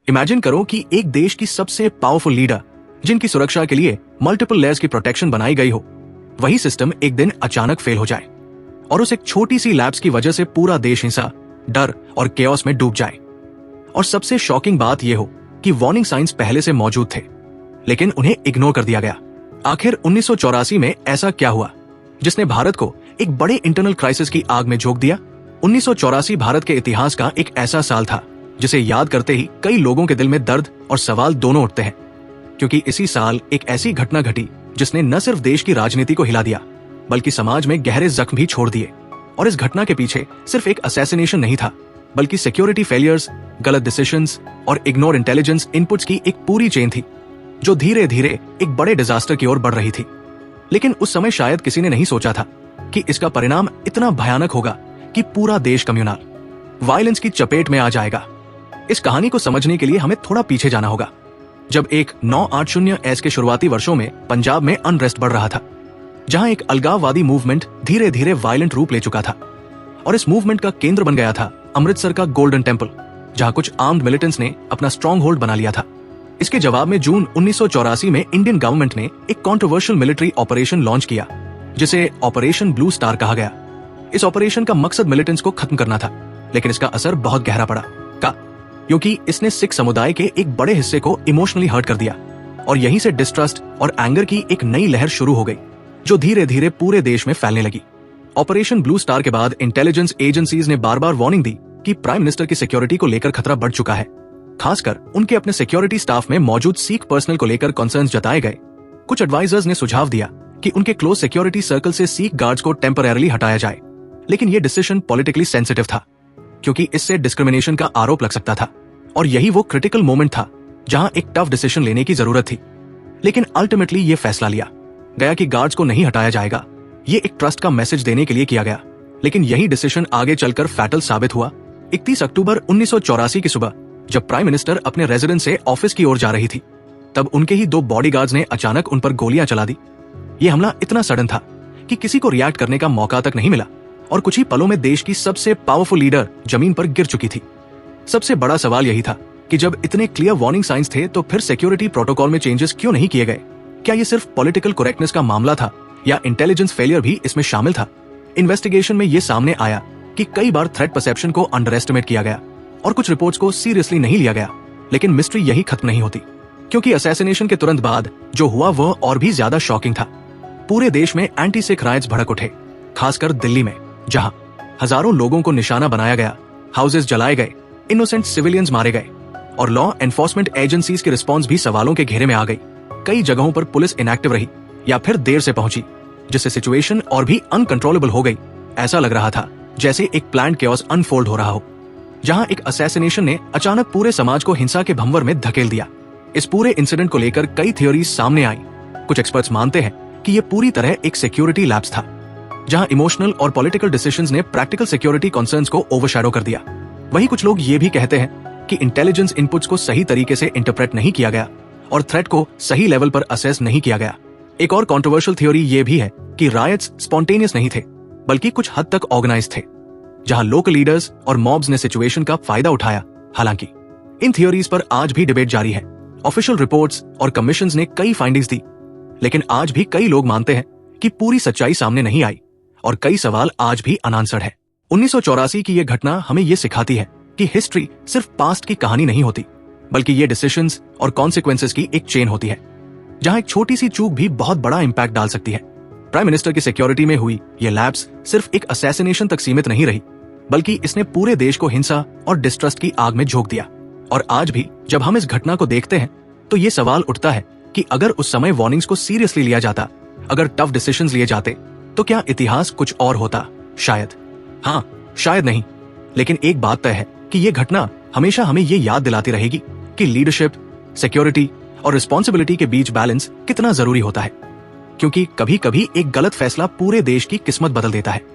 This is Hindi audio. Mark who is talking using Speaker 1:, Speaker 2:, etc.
Speaker 1: इमेजिन करो कि एक देश की सबसे पावरफुल लीडर, जिनकी सुरक्षा के लिए मल्टीपल लेयर्स की प्रोटेक्शन बनाई गई हो, वही सिस्टम एक दिन अचानक फेल हो जाए और उस एक छोटी सी लैप्स की वजह से पूरा देश हिंसा, डर और केओस में डूब जाए। और सबसे शॉकिंग बात यह हो कि वार्निंग साइंस पहले से मौजूद थे, लेकिन उन्हें इग्नोर कर दिया गया। आखिर 1984 में ऐसा क्या हुआ जिसने भारत को एक बड़े इंटरनल क्राइसिस की आग में झोंक दिया? 1984 भारत के इतिहास का एक ऐसा साल था जिसे याद करते ही कई लोगों के दिल में दर्द और सवाल दोनों उठते हैं, क्योंकि इसी साल एक ऐसी घटना घटी जिसने न सिर्फ देश की राजनीति को हिला दिया, बल्कि समाज में गहरे जख्म भी छोड़ दिए। और इस घटना के पीछे सिर्फ एक असैसिनेशन नहीं था, बल्कि सिक्योरिटी फेलियर्स, गलत डिसीजंस और इग्नोर इंटेलिजेंस इनपुट्स की एक पूरी चेन थी, जो धीरे धीरे एक बड़े डिजास्टर की ओर बढ़ रही थी। लेकिन उस समय शायद किसी ने नहीं सोचा था कि इसका परिणाम इतना भयानक होगा कि पूरा देश कम्युनल वायलेंस की चपेट में आ जाएगा। इस कहानी को समझने के लिए हमें थोड़ा पीछे जाना होगा, जब एक 980 के शुरुआती वर्षों में पंजाब में अनरेस्ट बढ़ रहा था, जहां एक अलगाववादी मूवमेंट धीरे धीरे वायलेंट रूप ले चुका था। और इस मूवमेंट का केंद्र बन गया था अमृतसर का गोल्डन टेम्पल, जहां कुछ आर्म्ड मिलिटेंट्स ने अपना स्ट्रॉन्ग होल्ड बना लिया था। इसके जवाब में जून 1984 में इंडियन गवर्नमेंट ने एक कॉन्ट्रोवर्शियल मिलिट्री ऑपरेशन लॉन्च किया, जिसे ऑपरेशन ब्लू स्टार कहा गया। इस ऑपरेशन का मकसद मिलिटेंट्स को खत्म करना था, लेकिन इसका असर बहुत गहरा पड़ा, क्योंकि इसने सिख समुदाय के एक बड़े हिस्से को इमोशनली हर्ट कर दिया। और यहीं से डिस्ट्रस्ट और एंगर की एक नई लहर शुरू हो गई, जो धीरे धीरे पूरे देश में फैलने लगी। ऑपरेशन ब्लू स्टार के बाद इंटेलिजेंस एजेंसीज ने बार बार वार्निंग दी कि प्राइम मिनिस्टर की सिक्योरिटी को लेकर खतरा बढ़ चुका है। खासकर उनके अपने सिक्योरिटी स्टाफ में मौजूद सिख पर्सनल को लेकर कंसर्न्स जताए गए। कुछ एडवाइजर्स ने सुझाव दिया कि उनके क्लोज सिक्योरिटी सर्कल से सिख गार्ड्स को टेम्परेरीली हटाया जाए, लेकिन यह डिसीजन पॉलिटिकली सेंसिटिव था, क्योंकि इससे डिस्क्रिमिनेशन का आरोप लग सकता था। और यही वो क्रिटिकल मोमेंट था जहां एक टफ डिसीजन लेने की जरूरत थी। लेकिन अल्टीमेटली ये फैसला लिया गया कि गार्ड्स को नहीं हटाया जाएगा। ये एक ट्रस्ट का मैसेज देने के लिए किया गया, लेकिन यही डिसीजन आगे चलकर फैटल साबित हुआ। 31 अक्टूबर 1984 की सुबह जब प्राइम मिनिस्टर अपने रेजिडेंस से ऑफिस की ओर जा रही थी, तब उनके ही 2 बॉडीगार्ड्स ने अचानक उन पर गोलियां चला दी। ये हमला इतना सडन था कि किसी को रिएक्ट करने का मौका तक नहीं मिला, और कुछ ही पलों में देश की सबसे पावरफुल लीडर जमीन पर गिर चुकी थी। सबसे बड़ा सवाल यही था कि जब इतने क्लियर वार्निंग साइंस थे, तो फिर सिक्योरिटी प्रोटोकॉल में चेंजेस क्यों नहीं किए गए? क्या ये सिर्फ पॉलिटिकल करेक्टनेस का मामला था, या इंटेलिजेंस फेलियर भी इसमें शामिल था? इन्वेस्टिगेशन में ये सामने आया कि कई बार थ्रेट परसेप्शन को अंडर एस्टिमेट किया गया और कुछ रिपोर्ट्स को सीरियसली नहीं लिया गया। लेकिन मिस्ट्री यही खत्म नहीं होती, क्योंकि असैसिनेशन के तुरंत बाद जो हुआ वह और भी ज्यादा शॉकिंग था। पूरे देश में एंटी सिख राइट्स भड़क उठे, खासकर दिल्ली में, जहां हजारों लोगों को निशाना बनाया गया, हाउसेस जलाए गए, इनोसेंट सिविलियंस मारे गए, और लॉ एनफोर्समेंट एजेंसीज की रिस्पांस भी सवालों के घेरे में आ गई। कई जगहों पर पुलिस इनएक्टिव रही या फिर देर से पहुंची, जिससे सिचुएशन और भी अनकंट्रोलेबल हो गई। ऐसा लग रहा था जैसे एक प्लान्ड केओस अनफोल्ड हो रहा हो, जहां एक असैसिनेशन ने अचानक पूरे समाज को हिंसा के भंवर में धकेल दिया। इस पूरे इंसिडेंट को लेकर कई थ्योरीज सामने आई। कुछ एक्सपर्ट्स मानते हैं कि यह पूरी तरह एक सिक्योरिटी लैप्स था, जहां इमोशनल और पॉलिटिकल डिसीजंस ने प्रैक्टिकल सिक्योरिटी कंसर्न्स को ओवरशैडो कर दिया। वहीं कुछ लोग ये भी कहते हैं कि इंटेलिजेंस इनपुट्स को सही तरीके से इंटरप्रेट नहीं किया गया और थ्रेट को सही लेवल पर असेस नहीं किया गया। एक और कंट्रोवर्शियल थ्योरी ये भी है कि रायट्स स्पॉन्टेनियस नहीं थे, बल्कि कुछ हद तक ऑर्गेनाइज थे, जहां लोकल लीडर्स और मॉब्स ने सिचुएशन का फायदा उठाया। हालांकि इन थ्योरीज पर आज भी डिबेट जारी है। ऑफिशियल रिपोर्ट्स और कमीशंस ने कई फाइंडिंग्स दी, लेकिन आज भी कई लोग मानते हैं कि पूरी सच्चाई सामने नहीं आई और कई सवाल आज भी अनआंसर्ड है। 1984 की यह घटना हमें यह सिखाती है कि हिस्ट्री सिर्फ पास्ट की कहानी नहीं होती, बल्कि ये डिसीजंस और कॉन्सिक्वेंसेस की एक चेन होती है, जहां एक छोटी सी चूक भी बहुत बड़ा इंपैक्ट डाल सकती है। प्राइम मिनिस्टर की सिक्योरिटी में हुई ये लैप्स सिर्फ एक असैसिनेशन तक सीमित नहीं रही, बल्कि इसने पूरे देश को हिंसा और डिस्ट्रस्ट की आग में झोंक दिया। और आज भी जब हम इस घटना को देखते हैं, तो ये सवाल उठता है कि अगर उस समय वार्निंग्स को सीरियसली लिया जाता, अगर टफ डिसीजंस लिए जाते, तो क्या इतिहास कुछ और होता? शायद हाँ, शायद नहीं। लेकिन एक बात तय है कि ये घटना हमेशा हमें ये याद दिलाती रहेगी कि लीडरशिप, सिक्योरिटी और रिस्पॉन्सिबिलिटी के बीच बैलेंस कितना जरूरी होता है, क्योंकि कभी कभी एक गलत फैसला पूरे देश की किस्मत बदल देता है।